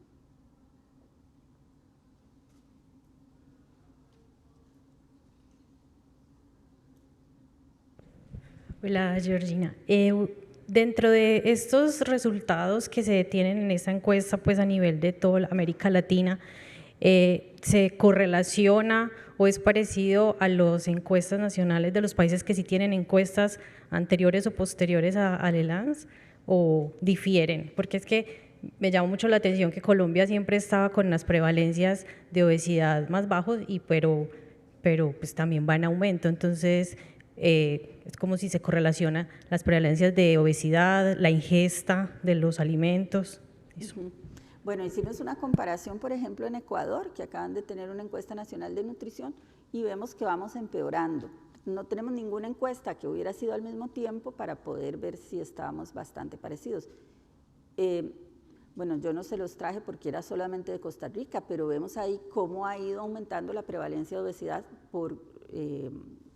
Hola, Georgina. Dentro de estos resultados que se tienen en esta encuesta, pues a nivel de toda América Latina, ¿se correlaciona o es parecido a las encuestas nacionales de los países que sí tienen encuestas anteriores o posteriores al ELANS, o difieren? Porque es que me llama mucho la atención que Colombia siempre estaba con las prevalencias de obesidad más bajos, pero pues también va en aumento. Entonces, es como si se correlaciona las prevalencias de obesidad, la ingesta de los alimentos. Eso. Bueno, hicimos una comparación, por ejemplo, en Ecuador, que acaban de tener una encuesta nacional de nutrición, y vemos que vamos empeorando. No tenemos ninguna encuesta que hubiera sido al mismo tiempo para poder ver si estábamos bastante parecidos. Bueno, yo no se los traje porque era solamente de Costa Rica, pero vemos ahí cómo ha ido aumentando la prevalencia de obesidad por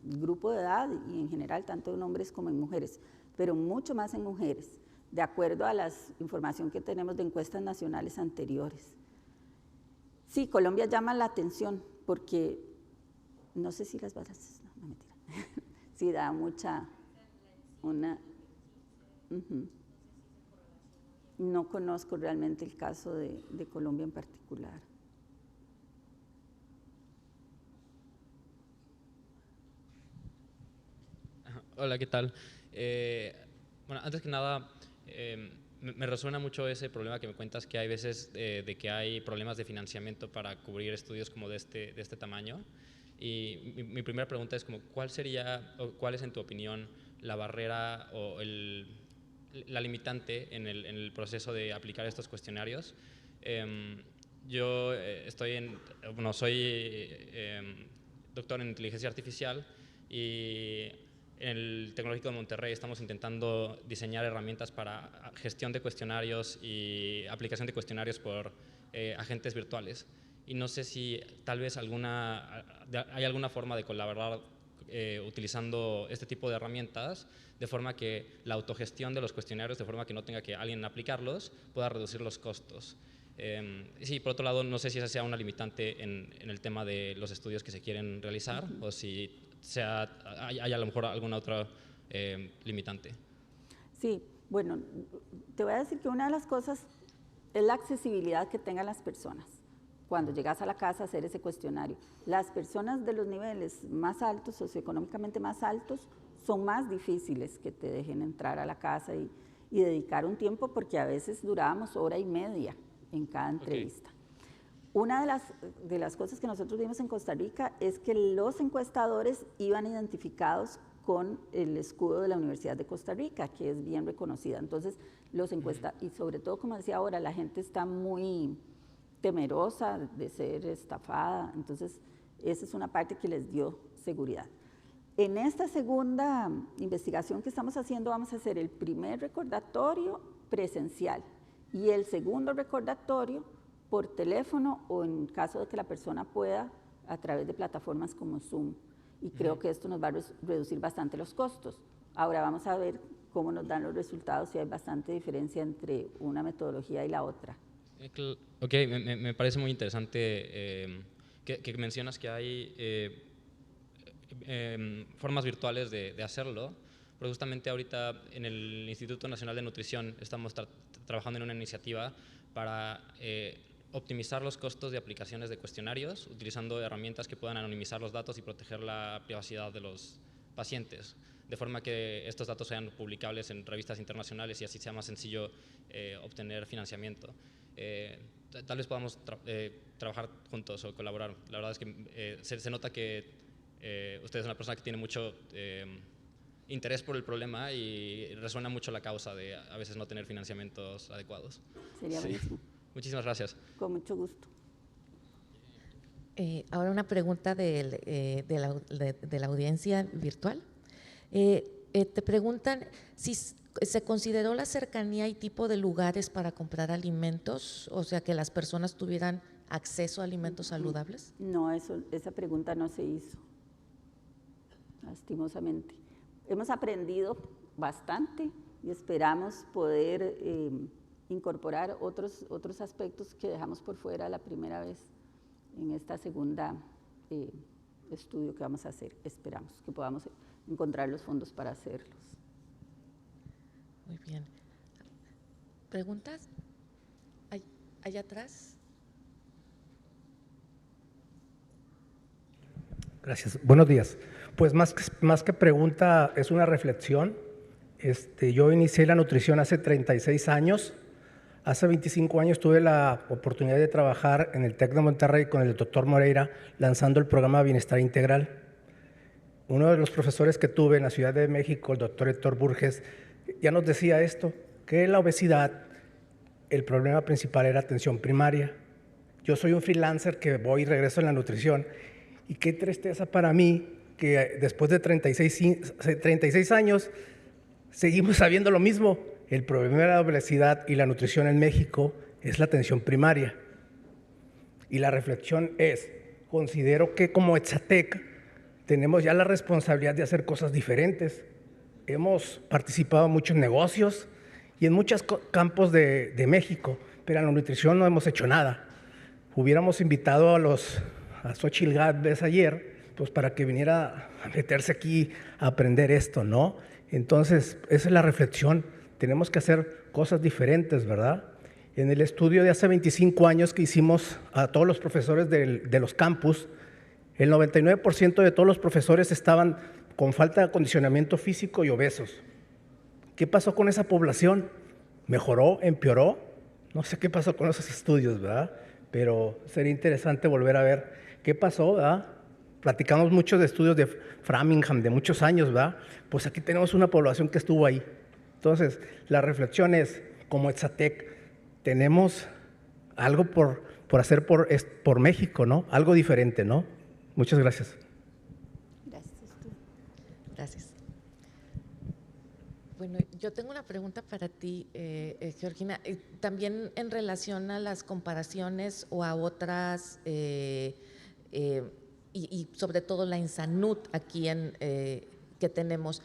grupo de edad y en general, tanto en hombres como en mujeres, pero mucho más en mujeres, de acuerdo a la información que tenemos de encuestas nacionales anteriores. Sí, Colombia llama la atención porque, no sé si las balas, no mentira, sí da no conozco realmente el caso de Colombia en particular. Hola, ¿qué tal? Bueno, antes que nada, me resuena mucho ese problema que me cuentas, que hay veces de que hay problemas de financiamiento para cubrir estudios como de este tamaño. Y mi primera pregunta es como, ¿cuál es en tu opinión la barrera o la limitante en el proceso de aplicar estos cuestionarios? Yo soy doctor en inteligencia artificial y en el Tecnológico de Monterrey estamos intentando diseñar herramientas para gestión de cuestionarios y aplicación de cuestionarios por agentes virtuales. Y no sé si tal vez hay alguna forma de colaborar utilizando este tipo de herramientas, de forma que la autogestión de los cuestionarios, de forma que no tenga que alguien aplicarlos, pueda reducir los costos. Sí, por otro lado, no sé si esa sea una limitante en el tema de los estudios que se quieren realizar, o si hay a lo mejor alguna otra limitante. Sí, bueno, te voy a decir que una de las cosas es la accesibilidad que tengan las personas cuando llegas a la casa a hacer ese cuestionario. Las personas de los niveles más altos, socioeconómicamente más altos, son más difíciles que te dejen entrar a la casa y dedicar un tiempo, porque a veces durábamos hora y media en cada entrevista. Okay. Una de las cosas que nosotros vimos en Costa Rica es que los encuestadores iban identificados con el escudo de la Universidad de Costa Rica, que es bien reconocida. Entonces, y sobre todo, como decía ahora, la gente está muy temerosa de ser estafada, entonces esa es una parte que les dio seguridad. En esta segunda investigación que estamos haciendo, vamos a hacer el primer recordatorio presencial y el segundo recordatorio por teléfono, o en caso de que la persona pueda, a través de plataformas como Zoom. Y creo que esto nos va a reducir bastante los costos. Ahora vamos a ver cómo nos dan los resultados, si hay bastante diferencia entre una metodología y la otra. Ok, me parece muy interesante que mencionas que hay formas virtuales de hacerlo, pero justamente ahorita en el Instituto Nacional de Nutrición estamos trabajando en una iniciativa para optimizar los costos de aplicaciones de cuestionarios utilizando herramientas que puedan anonimizar los datos y proteger la privacidad de los pacientes, de forma que estos datos sean publicables en revistas internacionales y así sea más sencillo obtener financiamiento. Tal vez podamos trabajar juntos o colaborar. La verdad es que se nota que usted es una persona que tiene mucho interés por el problema y resuena mucho la causa de a veces no tener financiamientos adecuados. Sería buenísimo. Muchísimas gracias. Con mucho gusto. Ahora una pregunta de la audiencia virtual. Te preguntan si se consideró la cercanía y tipo de lugares para comprar alimentos, o sea, que las personas tuvieran acceso a alimentos saludables. No, esa pregunta no se hizo, lastimosamente. Hemos aprendido bastante y esperamos poder incorporar otros aspectos que dejamos por fuera la primera vez en esta segunda estudio que vamos a hacer. Esperamos que podamos encontrar los fondos para hacerlos. Muy bien. ¿Preguntas? ¿Allá atrás? Gracias. Buenos días. Pues más que pregunta, es una reflexión. Yo inicié la nutrición hace 36 años. Hace 25 años tuve la oportunidad de trabajar en el TEC de Monterrey con el doctor Moreira, lanzando el programa Bienestar Integral. Uno de los profesores que tuve en la Ciudad de México, el doctor Héctor Burges, ya nos decía esto, que la obesidad, el problema principal era atención primaria. Yo soy un freelancer que voy y regreso en la nutrición, y qué tristeza para mí que después de 36 años seguimos sabiendo lo mismo. El problema de la obesidad y la nutrición en México es la atención primaria. Y la reflexión es, considero que como Exatec tenemos ya la responsabilidad de hacer cosas diferentes. Hemos participado en muchos negocios y en muchos campos de México, pero en la nutrición no hemos hecho nada. Hubiéramos invitado a Xochitl Gálvez ayer, pues para que viniera a meterse aquí a aprender esto, ¿no? Entonces, esa es la reflexión. Tenemos que hacer cosas diferentes, ¿verdad? En el estudio de hace 25 años que hicimos a todos los profesores de los campus, el 99% de todos los profesores estaban con falta de acondicionamiento físico y obesos. ¿Qué pasó con esa población? ¿Mejoró? ¿Empeoró? No sé qué pasó con esos estudios, ¿verdad? Pero sería interesante volver a ver qué pasó, ¿verdad? Platicamos mucho de estudios de Framingham de muchos años, ¿verdad? Pues aquí tenemos una población que estuvo ahí. Entonces, la reflexión es, como Exatec, tenemos algo por hacer por México, ¿no? Algo diferente, ¿no? Muchas gracias. Gracias. Bueno, yo tengo una pregunta para ti, Georgina, también en relación a las comparaciones o a otras, y sobre todo la INSANUT aquí que tenemos.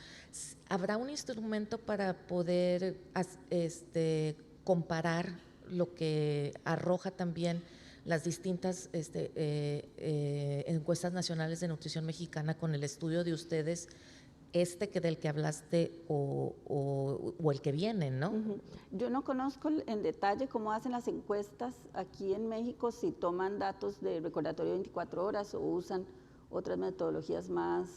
¿Habrá un instrumento para poder comparar lo que arroja también las distintas encuestas nacionales de nutrición mexicana con el estudio de ustedes, del que hablaste o el que viene, ¿no? Yo no conozco en detalle cómo hacen las encuestas aquí en México, si toman datos de recordatorio 24 horas o usan otras metodologías más,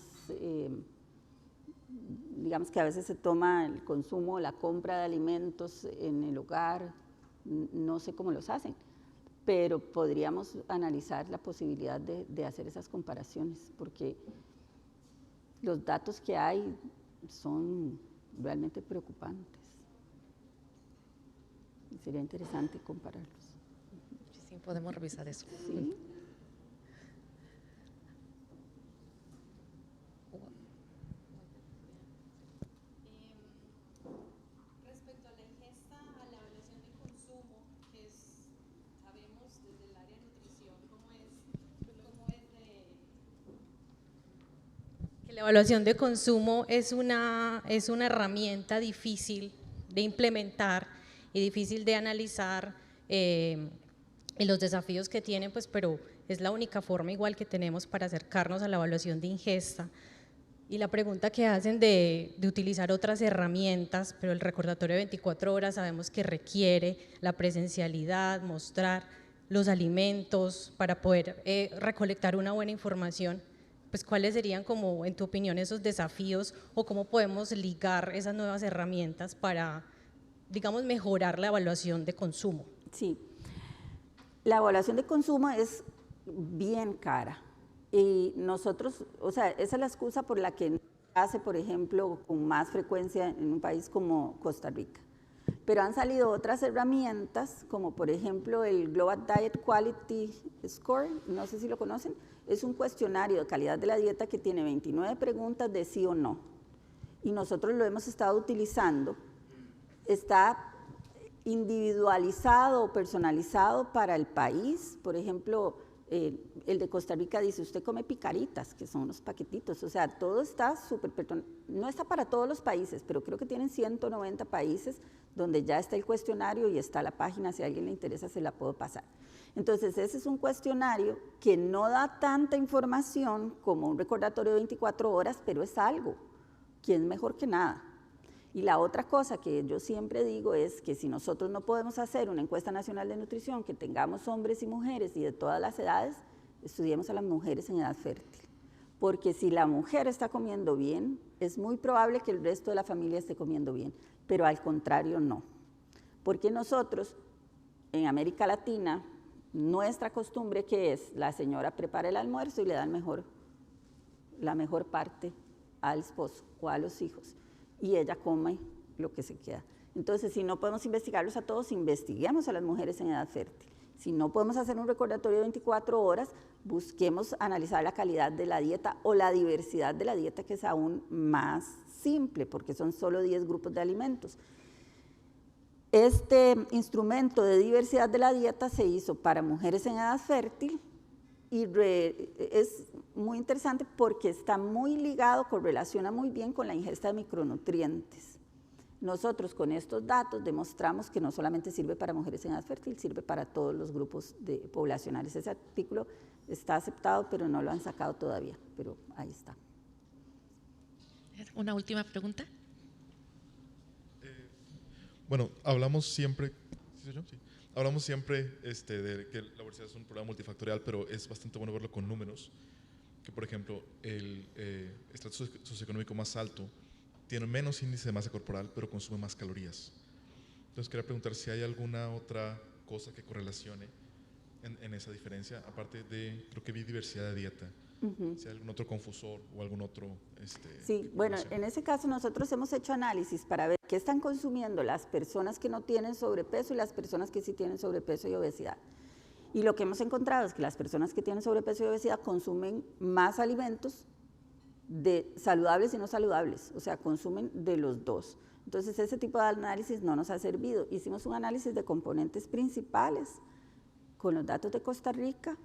digamos que a veces se toma el consumo, la compra de alimentos en el hogar, no sé cómo los hacen, pero podríamos analizar la posibilidad de hacer esas comparaciones, porque los datos que hay son realmente preocupantes. Y sería interesante compararlos. Sí, podemos revisar eso. Sí. Respecto a la ingesta, a la evaluación de consumo, sabemos desde el área de nutrición cómo es La evaluación de consumo es una herramienta difícil de implementar y difícil de analizar y los desafíos que tiene, pues, pero es la única forma igual que tenemos para acercarnos a la evaluación de ingesta. Y la pregunta que hacen de utilizar otras herramientas, pero el recordatorio de 24 horas sabemos que requiere la presencialidad, mostrar. los alimentos, para poder recolectar una buena información, pues ¿cuáles serían como, en tu opinión, esos desafíos o cómo podemos ligar esas nuevas herramientas para, digamos, mejorar la evaluación de consumo? Sí, la evaluación de consumo es bien cara y nosotros, o sea, esa es la excusa por la que hace, por ejemplo, con más frecuencia en un país como Costa Rica. Pero han salido otras herramientas, como por ejemplo el Global Diet Quality Score, no sé si lo conocen, es un cuestionario de calidad de la dieta que tiene 29 preguntas de sí o no. Y nosotros lo hemos estado utilizando, está individualizado o personalizado para el país. Por ejemplo, el de Costa Rica dice, usted come picaritas, que son unos paquetitos, o sea, todo está súper, no está para todos los países, pero creo que tienen 190 países donde ya está el cuestionario y está la página, si a alguien le interesa se la puedo pasar. Entonces, ese es un cuestionario que no da tanta información como un recordatorio de 24 horas, pero es algo, que es mejor que nada. Y la otra cosa que yo siempre digo es que si nosotros no podemos hacer una encuesta nacional de nutrición, que tengamos hombres y mujeres y de todas las edades, estudiemos a las mujeres en edad fértil. Porque si la mujer está comiendo bien, es muy probable que el resto de la familia esté comiendo bien, pero al contrario no. Porque nosotros, en América Latina, nuestra costumbre que es, la señora prepara el almuerzo y le da la mejor parte al esposo o a los hijos, y ella come lo que se queda. Entonces, si no podemos investigarlos a todos, investiguemos a las mujeres en edad fértil. Si no podemos hacer un recordatorio de 24 horas, busquemos analizar la calidad de la dieta o la diversidad de la dieta, que es aún más simple, porque son solo 10 grupos de alimentos. Este instrumento de diversidad de la dieta se hizo para mujeres en edad fértil y es muy interesante porque está muy ligado, correlaciona muy bien con la ingesta de micronutrientes. Nosotros con estos datos demostramos que no solamente sirve para mujeres en edad fértil, sirve para todos los grupos poblacionales. Ese artículo está aceptado, pero no lo han sacado todavía, pero ahí está. ¿Una última pregunta? Bueno, hablamos siempre, hablamos siempre de que la obesidad es un problema multifactorial, pero es bastante bueno verlo con números, que por ejemplo el estrato socioeconómico más alto tiene menos índice de masa corporal, pero consume más calorías. Entonces quería preguntar si hay alguna otra cosa que correlacione en esa diferencia, aparte de, creo que vi diversidad de dieta. Si hay algún otro confusor o algún otro… sí, bueno, en ese caso nosotros hemos hecho análisis para ver qué están consumiendo las personas que no tienen sobrepeso y las personas que sí tienen sobrepeso y obesidad. Y lo que hemos encontrado es que las personas que tienen sobrepeso y obesidad consumen más alimentos saludables y no saludables, o sea, consumen de los dos. Entonces, ese tipo de análisis no nos ha servido. Hicimos un análisis de componentes principales con los datos de Costa Rica,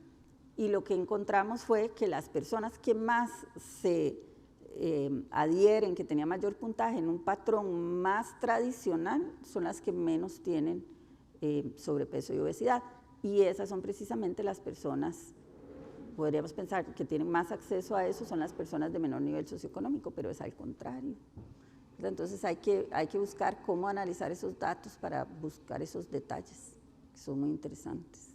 y lo que encontramos fue que las personas que más se adhieren, que tenían mayor puntaje en un patrón más tradicional, son las que menos tienen sobrepeso y obesidad. Y esas son precisamente las personas, podríamos pensar que tienen más acceso a eso, son las personas de menor nivel socioeconómico, pero es al contrario. Entonces hay que buscar cómo analizar esos datos para buscar esos detalles, que son muy interesantes.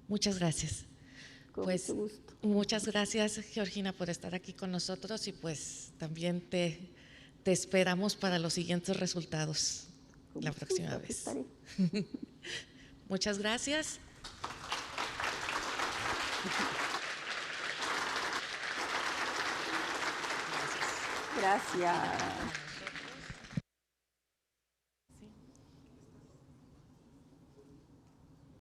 Muchas gracias. Pues muchas gracias, Georgina, por estar aquí con nosotros, y pues también te esperamos para los siguientes resultados la próxima vez. Muchas gracias. Gracias.